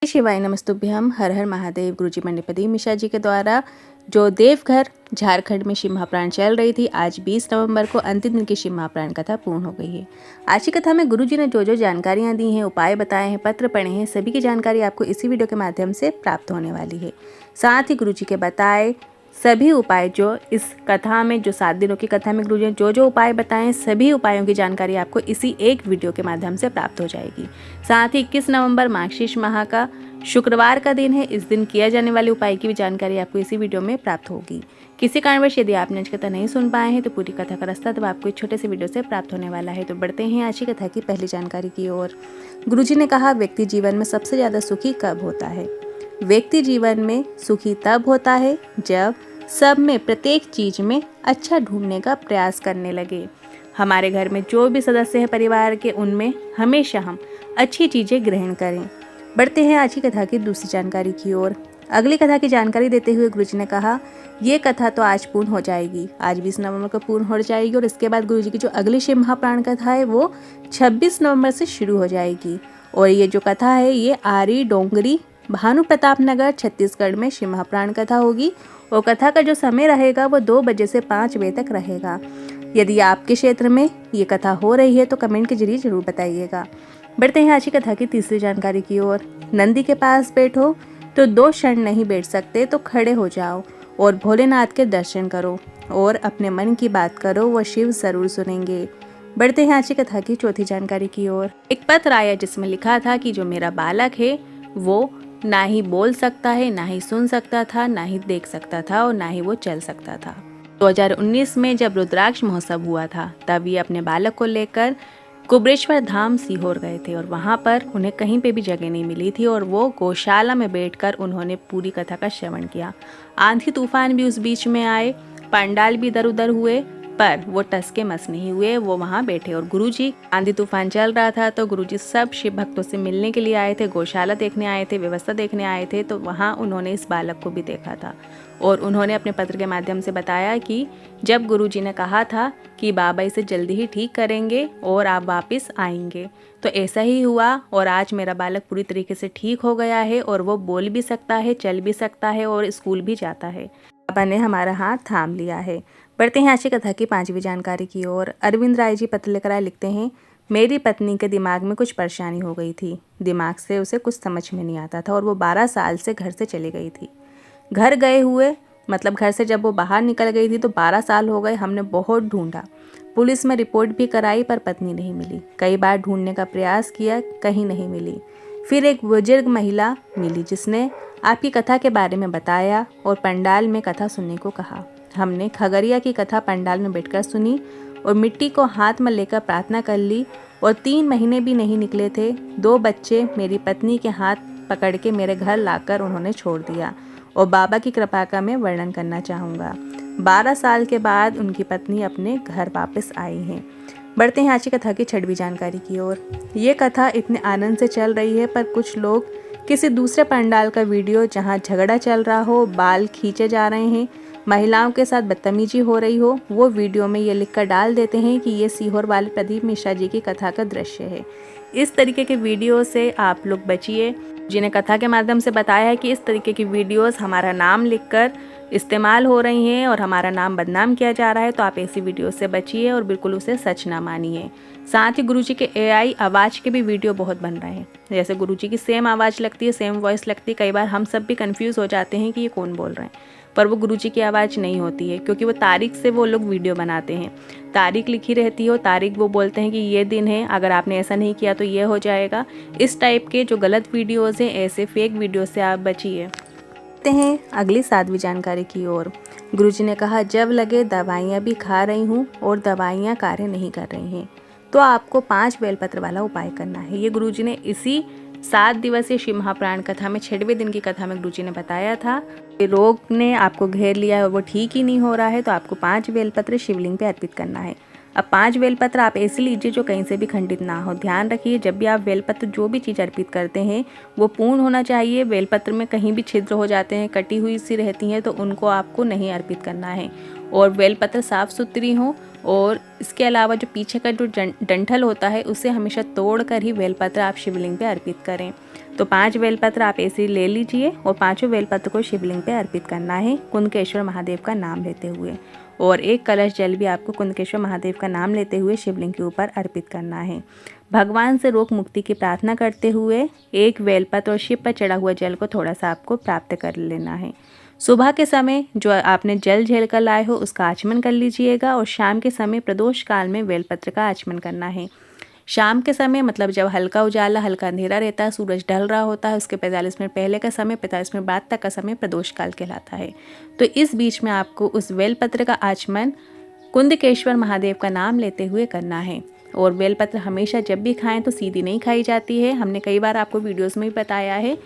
शिवाय नमस्तुभ्यम। हर हर महादेव। गुरुजी मणिपति मिश्रा जी के द्वारा जो देवघर झारखंड में शिव महाप्राण चल रही थी, आज 20 नवंबर को अंतिम दिन की शिव महाप्राण कथा पूर्ण हो गई है। आज की कथा में गुरुजी ने जो जानकारियां दी हैं, उपाय बताए हैं, पत्र पढ़े हैं, सभी की जानकारी आपको इसी वीडियो के माध्यम से प्राप्त होने वाली है। साथ ही गुरुजी के बताए सभी उपाय जो इस कथा में, जो 7 दिनों की कथा में गुरुजी ने जो उपाय बताएं, सभी उपायों की जानकारी आपको इसी एक वीडियो के माध्यम से प्राप्त हो जाएगी। साथ ही 21 नवंबर मार्गशीर्ष माह का शुक्रवार का दिन है। इस दिन किया जाने वाले उपाय की भी जानकारी आपको इसी वीडियो में प्राप्त होगी। किसी कारणवश यदि आपने आज कथा नहीं सुन पाए हैं तो पूरी कथा का रास्ता तब आपको एक छोटे से वीडियो से प्राप्त होने वाला है। तो बढ़ते हैं आज की कथा की पहली जानकारी की ओर। गुरुजी ने कहा, व्यक्ति जीवन में सबसे ज़्यादा सुखी कब होता है? व्यक्ति जीवन में सुखी तब होता है जब सब में, प्रत्येक चीज में अच्छा ढूंढने का प्रयास करने लगे। हमारे घर में जो भी सदस्य हैं परिवार के, उनमें हमेशा हम अच्छी चीजें ग्रहण करें। बढ़ते हैं आज की कथा की दूसरी जानकारी की ओर। अगली कथा की जानकारी देते हुए गुरुजी ने कहा, ये कथा तो आज पूर्ण हो जाएगी, आज 20 नवंबर को पूर्ण हो जाएगी और इसके बाद गुरुजी की जो अगली शिव महाप्राण कथा है वो 26 नवंबर से शुरू हो जाएगी। और ये जो कथा है ये आरी डोंगरी भानु प्रताप नगर छत्तीसगढ़ में शिव महाप्राण कथा होगी। और कथा का जो समय रहेगा वो 2 बजे से 5 बजे तक रहेगा। यदि आपके क्षेत्र में ये कथा हो रही है तो कमेंट के जरिए जरूर बताइएगा। बढ़ते हैं आज की कथा की तीसरी जानकारी की ओर। नंदी के पास बैठो तो 2 क्षण नहीं बैठ सकते तो खड़े हो जाओ और भोलेनाथ के दर्शन करो और अपने मन की बात करो, वो शिव जरूर सुनेंगे। बढ़ते हैं आज की कथा की चौथी जानकारी की ओर। एक पत्र आया जिसमें लिखा था कि जो मेरा बालक है वो ना ही बोल सकता है, ना ही सुन सकता था, ना ही देख सकता था और ना ही वो चल सकता था। 2019 में जब रुद्राक्ष महोत्सव हुआ था तब ये अपने बालक को लेकर कुबरेश्वर धाम सीहोर गए थे और वहाँ पर उन्हें कहीं पे भी जगह नहीं मिली थी और वो गौशाला में बैठकर उन्होंने पूरी कथा का श्रवण किया। आंधी तूफान भी उस बीच में आए, पंडाल भी इधर उधर हुए, पर वो टस के मस नहीं हुए, वो वहाँ बैठे। और गुरुजी, आंधी तूफान चल रहा था तो गुरुजी सब शिव भक्तों से मिलने के लिए आए थे, गौशाला देखने आए थे, व्यवस्था देखने आए थे। तो वहाँ उन्होंने इस बालक को भी देखा था और उन्होंने अपने पत्र के माध्यम से बताया कि जब गुरुजी ने कहा था कि बाबा इसे जल्दी ही ठीक करेंगे और आप वापस आएंगे, तो ऐसा ही हुआ और आज मेरा बालक पूरी तरीके से ठीक हो गया है और वो बोल भी सकता है, चल भी सकता है और स्कूल भी जाता है। बाबा ने हमारा हाथ थाम लिया है। बढ़ते हैं आज की कथा की 5वीं जानकारी की ओर। अरविंद राय जी पत्र लेकर आए, लिखते हैं, मेरी पत्नी के दिमाग में कुछ परेशानी हो गई थी। दिमाग से उसे कुछ समझ में नहीं आता था और वो 12 साल से घर से चली गई थी। घर गए हुए मतलब घर से जब वो बाहर निकल गई थी तो 12 साल हो गए। हमने बहुत ढूंढा, पुलिस में रिपोर्ट भी कराई पर पत्नी नहीं मिली। कई बार ढूंढने का प्रयास किया, कहीं नहीं मिली। फिर एक बुजुर्ग महिला मिली जिसने आपकी कथा के बारे में बताया और पंडाल में कथा सुनने को कहा। हमने खगड़िया की कथा पंडाल में बैठकर सुनी और मिट्टी को हाथ में लेकर प्रार्थना कर ली और 3 महीने भी नहीं निकले थे 2 बच्चे मेरी पत्नी के हाथ पकड़ के मेरे घर लाकर उन्होंने छोड़ दिया और बाबा की कृपा का मैं वर्णन करना चाहूँगा। 12 साल के बाद उनकी पत्नी अपने घर वापस आई हैं। बढ़ते हैं आज की कथा की 6वीं जानकारी की ओर। ये कथा इतने आनंद से चल रही है पर कुछ लोग किसी दूसरे पंडाल का वीडियो जहाँ झगड़ा चल रहा हो, बाल खींचे जा रहे हैं, महिलाओं के साथ बदतमीजी हो रही हो, वो वीडियो में ये लिखकर डाल देते हैं कि ये सीहोर वाले प्रदीप मिश्रा जी की कथा का दृश्य है। इस तरीके के वीडियो से आप लोग बचिए। जिन्हें कथा के माध्यम से बताया है कि इस तरीके की वीडियोस हमारा नाम लिखकर इस्तेमाल हो रही हैं और हमारा नाम बदनाम किया जा रहा है, तो आप ऐसी वीडियो से बचिए और बिल्कुल उसे सच ना मानिए। साथ ही गुरुजी के AI आवाज़ के भी वीडियो बहुत बन रहे हैं। जैसे गुरुजी की सेम आवाज़ लगती है, सेम वॉइस लगती है। कई बार हम सब भी कंफ्यूज हो जाते हैं कि ये कौन बोल रहे हैं, पर वो गुरुजी की आवाज़ नहीं होती है क्योंकि वो तारीख से वो लोग वीडियो बनाते हैं। तारीख लिखी रहती है और तारीख वो बोलते हैं कि ये दिन है, अगर आपने ऐसा नहीं किया तो ये हो जाएगा। इस टाइप के जो गलत वीडियोज़ हैं, ऐसे फेक वीडियो से आप बचिए। देखते हैं अगली 7वीं जानकारी की ओर। गुरुजी ने कहा, जब लगे दवाइयाँ भी खा रही हूँ और दवाइयाँ कार्य नहीं कर रही हैं तो आपको 5 बेलपत्र वाला उपाय करना है। ये गुरुजी ने इसी 7 दिवसीय शिव महाप्राण कथा में 6वें दिन की कथा में गुरुजी ने बताया था। रोग ने आपको घेर लिया है और वो ठीक ही नहीं हो रहा है तो आपको 5 बेलपत्र शिवलिंग पे अर्पित करना है। अब 5 बेलपत्र आप ऐसे लीजिए जो कहीं से भी खंडित ना हो। ध्यान रखिए, जब भी आप बेलपत्र जो भी चीज़ अर्पित करते हैं वो पूर्ण होना चाहिए। बेलपत्र में कहीं भी छिद्र हो जाते हैं, कटी हुई सी रहती हैं, तो उनको आपको नहीं अर्पित करना है और बेलपत्र साफ सुथरी हो। और इसके अलावा जो पीछे का जो डंठल होता है उसे हमेशा तोड़ कर ही बेलपत्र आप शिवलिंग पे अर्पित करें। तो 5 बेलपत्र आप ऐसे ले लीजिए और 5 बेलपत्र को शिवलिंग पे अर्पित करना है कुंदकेश्वर महादेव का नाम लेते हुए। और 1 कलश जल भी आपको कुंदकेश्वर महादेव का नाम लेते हुए शिवलिंग के ऊपर अर्पित करना है। भगवान से रोग मुक्ति की प्रार्थना करते हुए 1 बेलपत्र और शिव पर चढ़ा हुआ जल को थोड़ा सा आपको प्राप्त कर लेना है। सुबह के समय जो आपने जल झेल कर लाए हो उसका आचमन कर लीजिएगा और शाम के समय प्रदोष काल में बेलपत्र का आचमन करना है। शाम के समय मतलब जब हल्का उजाला हल्का अंधेरा रहता है, सूरज ढल रहा होता है, उसके 45 मिनट पहले का समय 45 मिनट बाद तक का समय प्रदोष काल कहलाता है। तो इस बीच में आपको उस बेलपत्र का आचमन कुंदकेश्वर महादेव का नाम लेते हुए करना है। और बेलपत्र हमेशा जब भी खाएं तो सीधी नहीं खाई जाती है। हमने कई बार आपको वीडियोस में भी बताया है,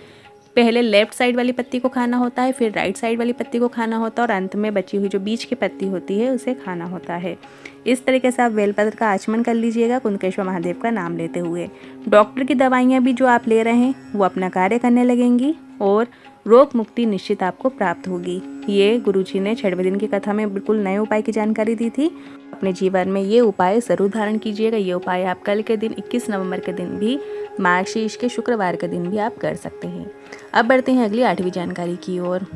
पहले लेफ्ट साइड वाली पत्ती को खाना होता है, फिर राइट साइड वाली पत्ती को खाना होता है और अंत में बची हुई जो बीच की पत्ती होती है उसे खाना होता है। इस तरीके से आप बेलपत्र का आचमन कर लीजिएगा कुंदकेश्वर महादेव का नाम लेते हुए। डॉक्टर की दवाइयाँ भी जो आप ले रहे हैं वो अपना कार्य करने लगेंगी और रोग मुक्ति निश्चित आपको प्राप्त होगी। ये गुरुजी ने 6वें दिन की कथा में बिल्कुल नए उपाय की जानकारी दी थी। अपने जीवन में ये उपाय जरूर धारण कीजिएगा। ये उपाय आप कल के दिन 21 नवंबर के दिन भी, मार्गशीर्ष के शुक्रवार के दिन भी आप कर सकते हैं। अब बढ़ते हैं अगली 8वीं जानकारी की ओर।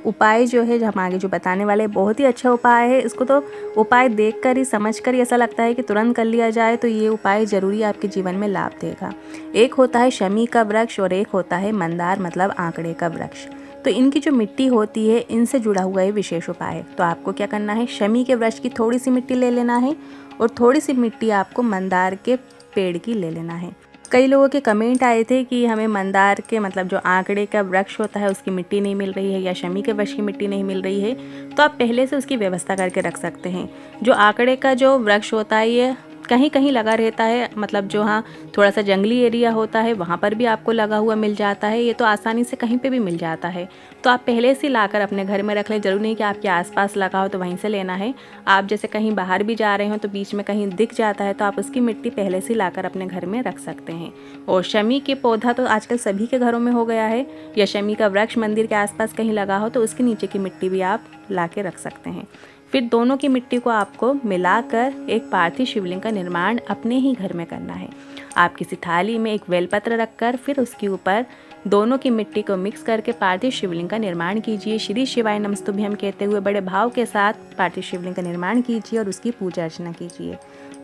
उपाय जो है हम आगे जो बताने वाले बहुत ही अच्छा उपाय है। इसको तो उपाय देखकर ही समझकर ही ऐसा लगता है कि तुरंत कर लिया जाए, तो ये उपाय जरूरी आपके जीवन में लाभ देगा। एक होता है शमी का वृक्ष और एक होता है मंदार मतलब आंकड़े का वृक्ष। तो इनकी जो मिट्टी होती है इनसे जुड़ा हुआ ये विशेष उपाय है। तो आपको क्या करना है, शमी के वृक्ष की थोड़ी सी मिट्टी ले लेना है और थोड़ी सी मिट्टी आपको मंदार के पेड़ की ले लेना है। कई लोगों के कमेंट आए थे कि हमें मंदार के मतलब जो आंकड़े का वृक्ष होता है उसकी मिट्टी नहीं मिल रही है या शमी के वृक्ष की मिट्टी नहीं मिल रही है, तो आप पहले से उसकी व्यवस्था करके रख सकते हैं। जो आंकड़े का जो वृक्ष होता है ये कहीं कहीं लगा रहता है, मतलब जो हाँ थोड़ा सा जंगली एरिया होता है वहाँ पर भी आपको लगा हुआ मिल जाता है। ये तो आसानी से कहीं पे भी मिल जाता है, तो आप पहले से लाकर अपने घर में रख लें। जरूरी नहीं कि आपके आसपास लगा हो तो वहीं से लेना है। आप जैसे कहीं बाहर भी जा रहे हो तो बीच में कहीं दिख जाता है तो आप उसकी मिट्टी पहले से लाकर अपने घर में रख सकते हैं। और शमी के पौधा तो आजकल सभी के घरों में हो गया है, या शमी का वृक्ष मंदिर के आसपास कहीं लगा हो तो उसके नीचे की मिट्टी भी आप ला के रख सकते हैं। फिर दोनों की मिट्टी को आपको मिलाकर एक पार्थिव शिवलिंग का निर्माण अपने ही घर में करना है। आप किसी थाली में एक बेलपत्र रखकर फिर उसके ऊपर दोनों की मिट्टी को मिक्स करके पार्थिव शिवलिंग का निर्माण कीजिए। श्री शिवाय नमस्तुभ्यम कहते हुए बड़े भाव के साथ पार्थिव शिवलिंग का निर्माण कीजिए और उसकी पूजा अर्चना कीजिए।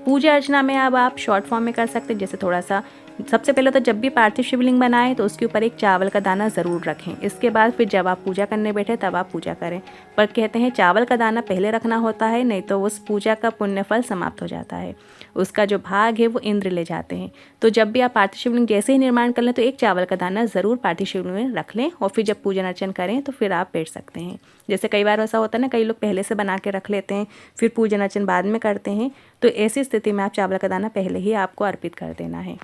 पूजा अर्चना में अब आप शॉर्ट फॉर्म में कर सकते हैं। जैसे थोड़ा सा सबसे पहले तो जब भी पार्थिव शिवलिंग बनाएं तो उसके ऊपर एक चावल का दाना ज़रूर रखें। इसके बाद फिर जब आप पूजा करने बैठे तब आप पूजा करें। पर कहते हैं चावल का दाना पहले रखना होता है, नहीं तो उस पूजा का पुण्य फल समाप्त हो जाता है। उसका जो भाग है वो इंद्र ले जाते हैं। तो जब भी आप पार्थिव शिवलिंग जैसे ही निर्माण कर लें तो एक चावल का दाना ज़रूर पार्थिव शिवलिंग में रख लें और फिर जब पूजन अर्चन करें तो फिर आप बैठ सकते हैं। जैसे कई बार ऐसा होता है ना, कई लोग पहले से बना के रख लेते हैं फिर पूजन अर्चन बाद में करते हैं, तो ऐसी स्थिति में आप चावल का दाना पहले ही आपको अर्पित कर देना है।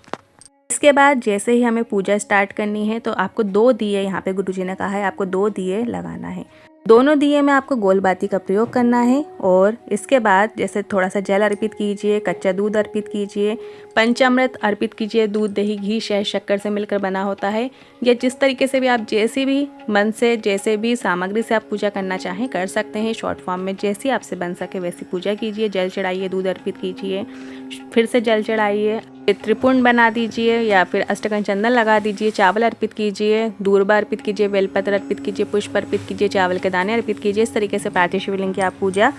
इसके बाद जैसे ही हमें पूजा स्टार्ट करनी है तो आपको 2 दिए, यहाँ पे गुरुजी ने कहा है आपको 2 दिए लगाना है। दोनों दिए में आपको गोलबाती का प्रयोग करना है। और इसके बाद जैसे थोड़ा सा जल अर्पित कीजिए, कच्चा दूध अर्पित कीजिए, पंचामृत अर्पित कीजिए। दूध, दही, घी, शहद, शक्कर से मिलकर बना होता है। या जिस तरीके से भी आप जैसे भी मन से जैसे भी सामग्री से आप पूजा करना चाहें कर सकते हैं। शॉर्ट फॉर्म में जैसी आपसे बन सके वैसी पूजा कीजिए। जल चढ़ाइए, दूध अर्पित कीजिए, फिर से जल चढ़ाइए, त्रिपुंड बना दीजिए या फिर अष्टगंध चंदन लगा दीजिए, चावल अर्पित कीजिए, दूर्बा अर्पित कीजिए, बेलपत्र अर्पित कीजिए, पुष्प अर्पित कीजिए, चावल के दाने अर्पित कीजिए। इस तरीके से पार्थिव शिवलिंग की आप पूजा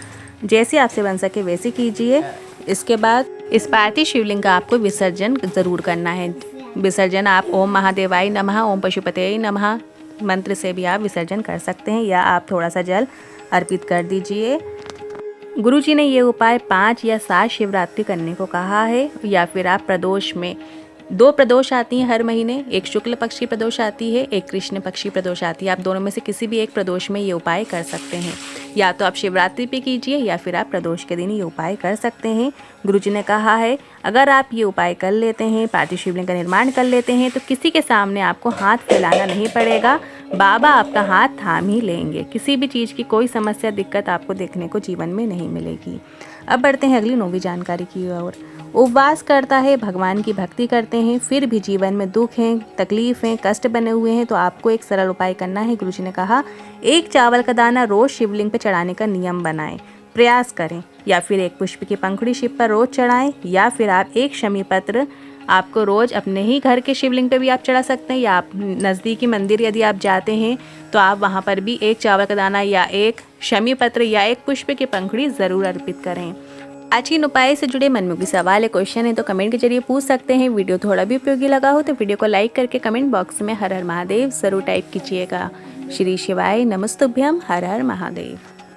जैसी आपसे बन सके वैसी कीजिए। इसके बाद इस पार्थिव शिवलिंग का आपको विसर्जन ज़रूर करना है। विसर्जन आप ओम महादेवाय नमः, ओम पशुपतये नमः मंत्र से भी आप विसर्जन कर सकते हैं, या आप थोड़ा सा जल अर्पित कर दीजिए। गुरुजी ने ये उपाय 5 या 7 शिवरात्रि करने को कहा है। या फिर आप प्रदोष में 2 प्रदोष आती हैं हर महीने, एक शुक्ल पक्ष की प्रदोष आती है, एक कृष्ण पक्ष की प्रदोष आती है। आप दोनों में से किसी भी एक प्रदोष में ये उपाय कर सकते हैं। या तो आप शिवरात्रि पे कीजिए या फिर आप प्रदोष के दिन ये उपाय कर सकते हैं। गुरुजी ने कहा है अगर आप ये उपाय कर लेते हैं, पार्थिव शिवलिंग का निर्माण कर लेते हैं, तो किसी के सामने आपको हाथ फैलाना नहीं पड़ेगा। बाबा आपका हाथ थाम ही लेंगे। किसी भी चीज़ की कोई समस्या, दिक्कत आपको देखने को जीवन में नहीं मिलेगी। अब बढ़ते हैं अगली 9वीं जानकारी की ओर। उपवास करता है, भगवान की भक्ति करते हैं, फिर भी जीवन में दुख हैं, तकलीफ हैं, कष्ट बने हुए हैं, तो आपको एक सरल उपाय करना है। गुरुजी ने कहा 1 चावल का दाना रोज शिवलिंग पर चढ़ाने का नियम बनाएं, प्रयास करें। या फिर 1 पुष्प की पंखुड़ी शिव पर रोज चढ़ाएं, या फिर आप 1 शमी पत्र आपको रोज़ अपने ही घर के शिवलिंग पे भी आप चढ़ा सकते हैं, या आप नज़दीकी मंदिर यदि आप जाते हैं तो आप वहाँ पर भी एक चावल का दाना या एक शमी पत्र या एक पुष्प की पंखुड़ी ज़रूर अर्पित करें। आज की इन उपाय से जुड़े मन में कोई सवाल है, क्वेश्चन है तो कमेंट के जरिए पूछ सकते हैं। वीडियो थोड़ा भी उपयोगी लगा हो तो वीडियो को लाइक करके कमेंट बॉक्स में हर हर महादेव ज़रूर टाइप कीजिएगा। श्री शिवाय नमस्तुभ्यम। हर हर महादेव।